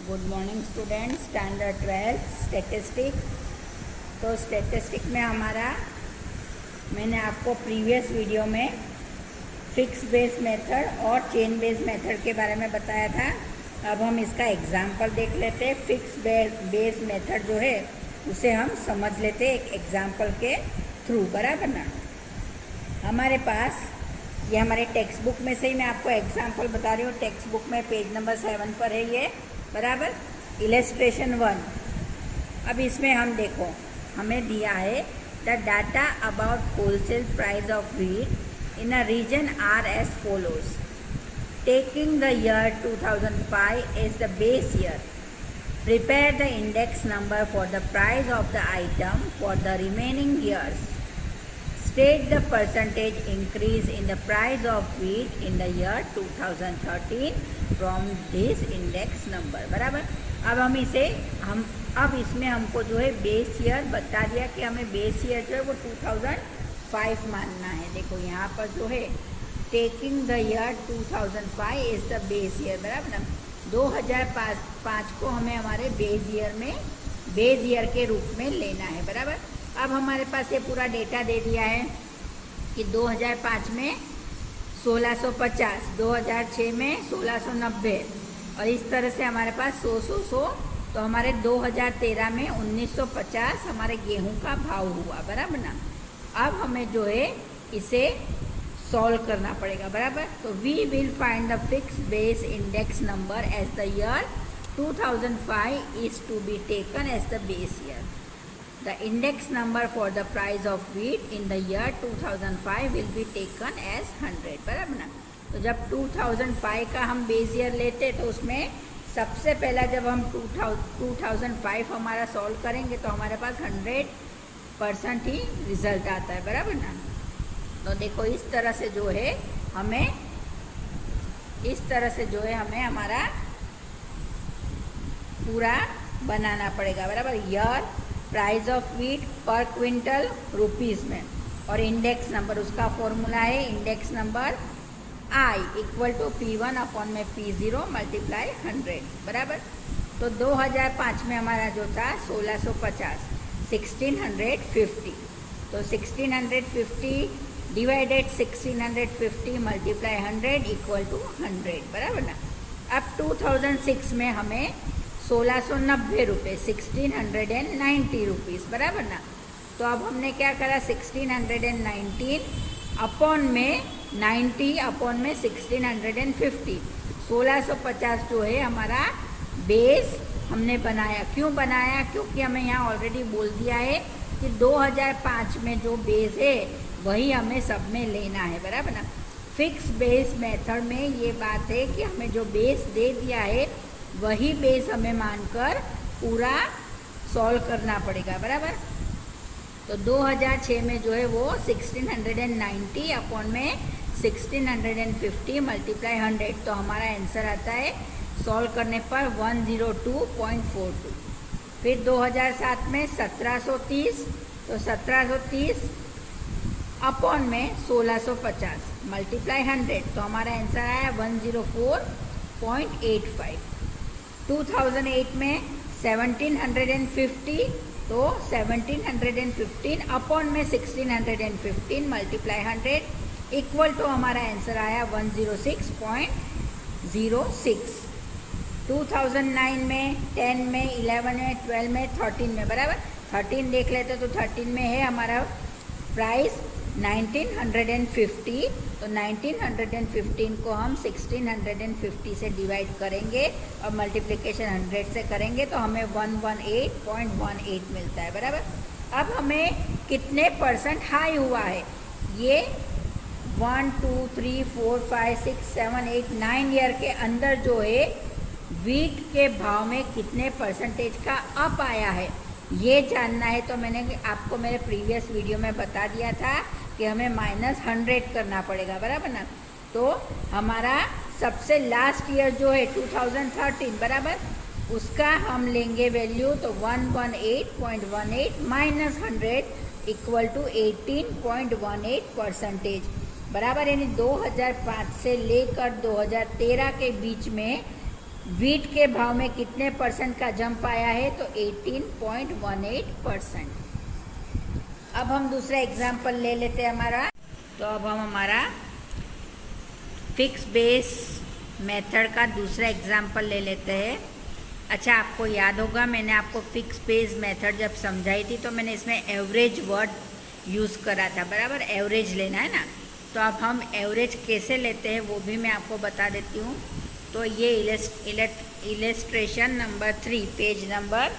Good morning student, standard 12 statistic. तो statistic में मैंने आपको प्रीवियस वीडियो में फिक्स बेस मेथड और चेन बेस मेथड के बारे में बताया था। अब हम इसका एग्जाम्पल देख लेते हैं। फिक्स बेस मेथड जो है उसे हम समझ लेते हैं एक एग्जाम्पल के थ्रू, बराबर ना। हमारे पास ये हमारे टेक्स्ट बुक में से ही मैं आपको एग्जाम्पल बता रही हूँ। टेक्स्ट बुक में पेज नंबर 7 पर है ये, बराबर। इलस्ट्रेशन 1। अब इसमें हम देखो, हमें दिया है the data about wholesale price of wheat in a region are as follows. Taking the year 2005 as the base year, prepare the index number for the price of the item for the remaining years. State the percentage increase in the price of wheat in the year 2013 from this index number, बराबर। अब इसमें हमको जो है base year बता दिया कि हमें बेस ईयर जो है वो 2005 मानना है। देखो यहाँ पर जो है taking the year 2005 is the base year, बराबर ना। 2005 को हमें हमारे बेस ईयर के रूप में लेना है, बराबर। अब हमारे पास ये पूरा डेटा दे दिया है कि 2005 में 1650, 2006 में 1690 और इस तरह से हमारे पास 100। तो हमारे 2013 में 1950 हमारे गेहूं का भाव हुआ, बराबर ना। अब हमें जो है इसे सॉल्व करना पड़ेगा, बराबर। तो we will find the fix base index number as the year 2005 is to be taken as the base year. The index number for the price of wheat in the year 2005 will be taken as 100, बराबर ना। तो जब 2005 का हम base year लेते तो उसमें सबसे पहला जब हम 2005 हमारा सॉल्व करेंगे तो हमारे पास 100% ही रिजल्ट आता है, बराबर ना। तो देखो इस तरह से जो है हमें हमारा पूरा बनाना पड़ेगा, बराबर। Year, price of wheat per quintal rupees में, और इंडेक्स नंबर, उसका फॉर्मूला है index number I equal to P1 upon में P0 मल्टीप्लाई 100, बराबर। तो 2005 में हमारा जो था 1650, 1650। तो 1650 डिवाइडेड 1650 मल्टीप्लाई 100 इक्वल टू 100, बराबर ना। अब 2006 में हमें 1690 रुपये, 1690 रुपीज़, बराबर ना। तो अब हमने क्या करा, 1619 अपॉन में 90 अपॉन में 1650, 1650 जो है हमारा बेस हमने बनाया। क्यों बनाया? क्योंकि हमें यहाँ ऑलरेडी बोल दिया है कि 2005 में जो बेस है वही हमें सब में लेना है, बराबर ना। फिक्स बेस मेथड में ये बात है कि हमें जो बेस दे दिया है वही बेस हमें मानकर पूरा सॉल्व करना पड़ेगा, बराबर। तो 2006 में जो है वो 1690 अपॉन में 1650 मल्टीप्लाई 100, तो हमारा आंसर आता है सॉल्व करने पर 102.42। फिर 2007 में 1730, तो 1730 अपॉन में 1650 मल्टीप्लाई 100, तो हमारा आंसर आया 104.85। 2008 में 1750, तो 1715 अपॉन में 1615 मल्टीप्लाई 100 इक्वल टू हमारा आंसर आया 106.06। 2009 में 10 में 11 में 12 में 13 में, बराबर। 13 देख लेते तो 13 में है हमारा प्राइस 1950, तो 1915 को हम 1650 से डिवाइड करेंगे और मल्टीप्लिकेशन 100 से करेंगे तो हमें 118.18 मिलता है, बराबर। अब हमें कितने परसेंट हाई हुआ है, ये 1 2 3 4 5 6 7 8 9 ईयर के अंदर जो है व्हीट के भाव में कितने परसेंटेज का अप आया है ये जानना है। तो मैंने आपको मेरे प्रीवियस वीडियो में बता दिया था कि हमें -100 करना पड़ेगा, बराबर ना। तो हमारा सबसे लास्ट ईयर जो है 2013, बराबर, उसका हम लेंगे वैल्यू, तो 118.18 माइनस 100 इक्वल टू 18.18%, बराबर। यानी 2005 से लेकर 2013 के बीच में वीट के भाव में कितने परसेंट का जंप आया है, तो 18.18%। अब हम दूसरा एग्जाम्पल ले लेते हैं हमारा। तो अब हम हमारा फिक्स बेस मेथड का दूसरा एग्जाम्पल ले लेते हैं। अच्छा, आपको याद होगा मैंने आपको फिक्स बेस मेथड जब समझाई थी तो मैंने इसमें एवरेज वर्ड यूज़ करा था, बराबर। एवरेज लेना है ना, तो अब हम एवरेज कैसे लेते हैं वो भी मैं आपको बता देती हूँ। तो ये इलस्ट्रेशन नंबर 3 पेज नंबर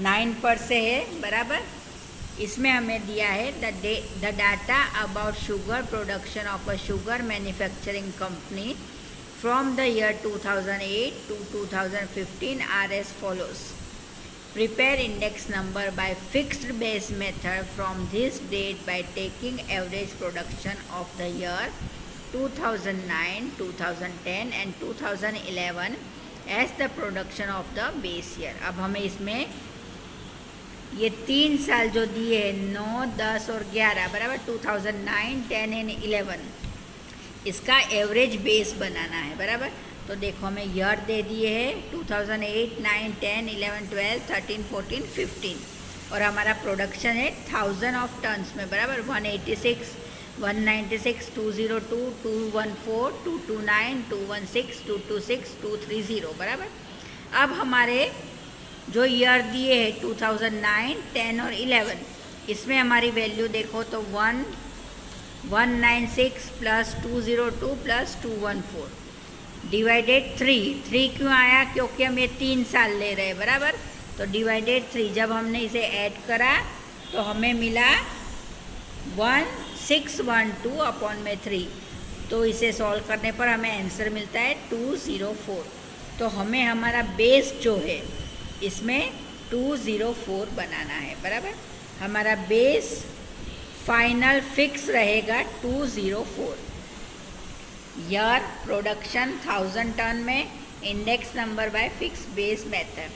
9 पर से है, बराबर। इसमें हमें दिया है the data about sugar production of a sugar manufacturing company from the year 2008 to 2015 are as follows. Prepare index number by fixed base method from this date by taking average production of the year 2009, 2010 and 2011 as the production of the base year. अब हमें इसमें ये 3 साल जो दिए हैं 9, 10 और 11, बराबर, 2009, 10 एंड 11, इसका एवरेज बेस बनाना है, बराबर। तो देखो हमें ईयर दे दिए हैं 2008, 9, 10, 11, 12, 13, 14, 15 और हमारा प्रोडक्शन है 1000 ऑफ टन्स में, बराबर। 186, 196, 202, 214, 229, 216, 226, 230, बराबर। अब हमारे जो ईयर दिए है 2009, 10 और 11, इसमें हमारी वैल्यू देखो तो 196 प्लस 202 प्लस 214 डिवाइडेड 3 क्यों आया, क्योंकि हम ये 3 साल ले रहे हैं, बराबर। तो डिवाइडेड 3 जब हमने इसे ऐड करा तो हमें मिला 1612 अपॉन में 3। तो इसे सॉल्व करने पर हमें आंसर मिलता है 204। तो हमें हमारा बेस जो है इसमें 204 बनाना है, बराबर। हमारा बेस फाइनल फिक्स रहेगा 204। ईयर प्रोडक्शन 1000 टन में, index number by fix base method.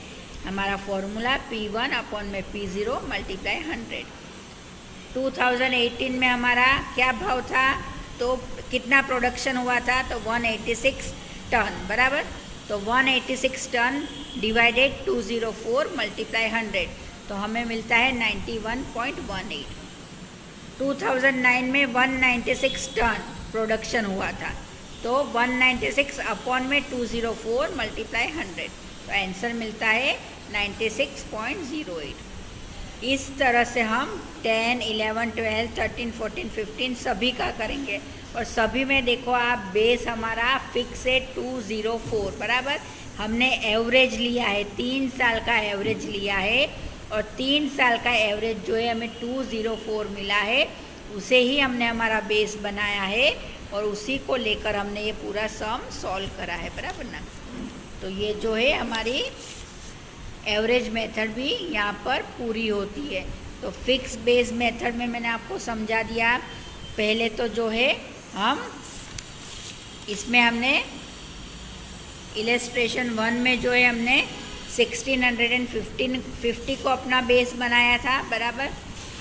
हमारा फॉर्मूला P1 अपॉन में P0 मल्टीप्लाई 100। 2018 में हमारा क्या भाव था, तो कितना प्रोडक्शन हुआ था, तो 186 टन, बराबर। तो 186 टन डिवाइडेड 204 मल्टीप्लाई 100, तो हमें मिलता है 91.18। 2009 में 196 टन प्रोडक्शन हुआ था, तो 196 अपॉन में 204 मल्टीप्लाई 100, तो आंसर मिलता है 96.08। इस तरह से हम 10, 11, 12, 13, 14, 15 सभी का करेंगे और सभी में देखो आप बेस हमारा फिक्स है 204, बराबर। हमने एवरेज लिया है, 3 साल का एवरेज लिया है और 3 साल का एवरेज जो है हमें 204 मिला है, उसे ही हमने हमारा बेस बनाया है और उसी को लेकर हमने ये पूरा सम सॉल्व करा है, बराबर ना। तो ये जो है हमारी एवरेज मेथड भी यहाँ पर पूरी होती है। तो फिक्स बेस मेथड में मैंने आपको समझा दिया। पहले तो जो है हम इसमें हमने इलस्ट्रेशन 1 में जो है हमने 1650 को अपना बेस बनाया था, बराबर।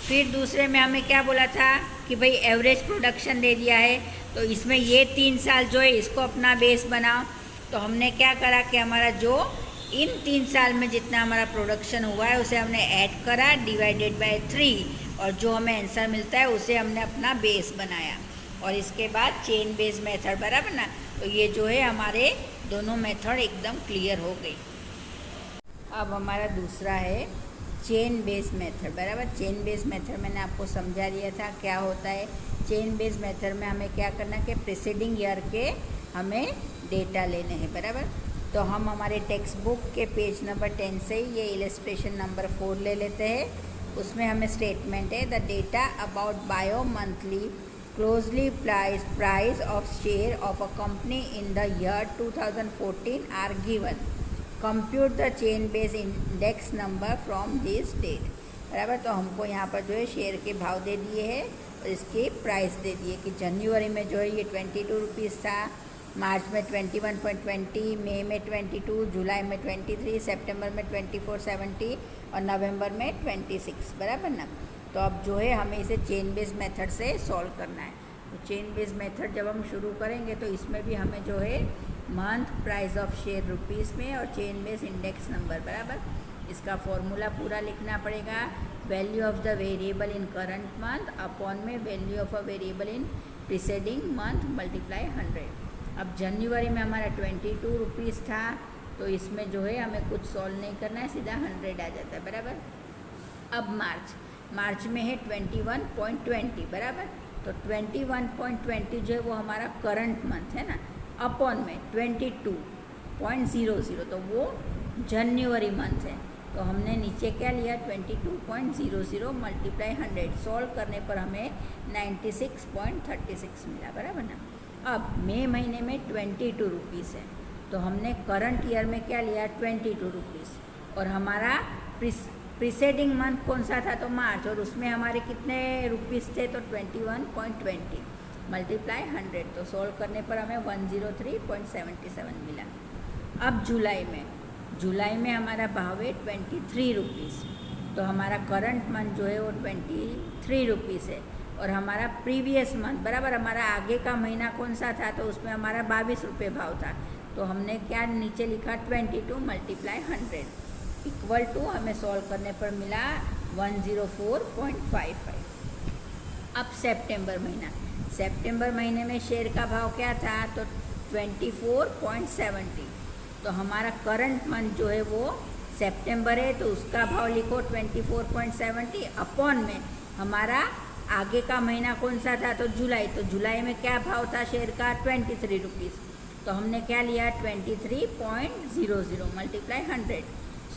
फिर दूसरे में हमें क्या बोला था कि भाई एवरेज प्रोडक्शन दे दिया है, तो इसमें ये 3 साल जो है इसको अपना बेस बनाओ। तो हमने क्या करा कि हमारा जो इन 3 साल में जितना हमारा प्रोडक्शन हुआ है उसे हमने ऐड करा डिवाइडेड बाय 3 और जो हमें आंसर मिलता है उसे हमने अपना बेस बनाया और इसके बाद चेन बेस मेथड, बराबर ना। तो ये जो है हमारे दोनों मेथड एकदम क्लियर हो गई। अब हमारा दूसरा है चेन बेस मेथड, बराबर। चेन बेस मेथड मैंने आपको समझा दिया था क्या होता है। चेन बेस मेथड में हमें क्या करना कि प्रीसीडिंग ईयर के हमें डेटा लेने हैं, बराबर। तो हम हमारे टेक्स्ट बुक के पेज नंबर 10 से ये इलस्ट्रेशन नंबर 4 ले लेते हैं। उसमें हमें स्टेटमेंट है the data about bio monthly closely price of share of a company in the year 2014 are given. Compute the chain base index number from this date, बराबर। तो हमको यहाँ पर जो है शेयर के भाव दे दिए हैं और इसकी प्राइस दे दी है कि जनवरी में जो है ये 22 रुपीज़ था, मार्च में 21.20, मई में 22, जुलाई में 23, सितंबर में 24.70 और नवंबर में 26, बराबर ना। तो अब जो है हमें इसे चेन बेस मेथड से सॉल्व करना है। तो चेन बेस मेथड जब हम शुरू करेंगे तो इसमें भी हमें जो है month, price of share rupees में और चेन बेस इंडेक्स नंबर, बराबर। इसका फॉर्मूला पूरा लिखना पड़ेगा। Value of the variable in current month upon में value of a variable in preceding month multiply 100। अब जनवरी में हमारा 22 रुपीज़ था, तो इसमें जो है हमें कुछ सॉल्व नहीं करना है, सीधा 100 आ जाता है, बराबर। अब मार्च में है 21.20, बराबर। तो 21.20 जो है वो हमारा करंट मंथ है ना, अपॉन में 22.00, तो वो जनवरी मंथ है। तो हमने नीचे क्या लिया, 22.00 मल्टीप्लाई 100, सॉल्व करने पर हमें 96.36 मिला, बराबर ना। अब मई महीने में 22 रुपीज़ है, तो हमने करंट ईयर में क्या लिया, 22 रुपीज़, और हमारा प्रीसेडिंग मंथ कौन सा था, तो मार्च, और उसमें हमारे कितने रुपीज़ थे, तो 21.20 मल्टीप्लाई 100, तो सॉल्व करने पर हमें 103.77 मिला। अब जुलाई में हमारा भाव है 23 रुपीज़, तो हमारा करंट मंथ जो है वो 23 रुपीज़ है, और हमारा प्रीवियस मंथ, बराबर, हमारा आगे का महीना कौन सा था, तो उसमें हमारा 22 रुपये भाव था, तो हमने क्या नीचे लिखा, 22 मल्टीप्लाई 100 इक्वल टू, हमें सॉल्व करने पर मिला 104.55। अब सितंबर महीने में शेयर का भाव क्या था, तो 24.70, तो हमारा करंट मंथ जो है वो सितंबर है, तो उसका भाव लिखो 24.70 अपॉन में हमारा आगे का महीना कौन सा था, तो जुलाई, तो जुलाई में क्या भाव था शेयर का, 23 रुपीज़, तो हमने क्या लिया, 23.00 मल्टीप्लाई 100,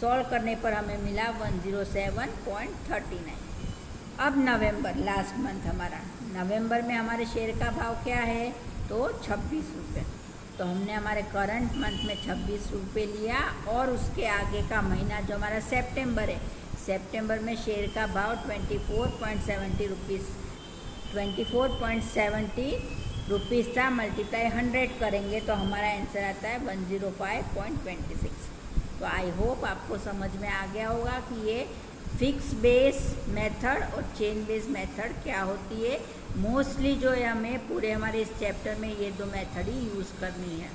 सॉल्व करने पर हमें मिला 107.39। अब नवंबर, लास्ट मंथ हमारा, नवंबर में हमारे शेयर का भाव क्या है, तो 26 रुपये, तो हमने हमारे करंट मंथ में 26 रुपये लिया, और उसके आगे का महीना जो हमारा सितंबर है, सितंबर में शेयर का भाव 24.70 रुपीज़ था, मल्टीप्लाई 100 करेंगे तो हमारा आंसर आता है 105.26। तो आई होप आपको समझ में आ गया होगा कि ये फिक्स बेस मेथड और चेन बेस मेथड क्या होती है। मोस्टली जो है हमें पूरे हमारे इस चैप्टर में ये दो मेथड ही यूज़ करनी है।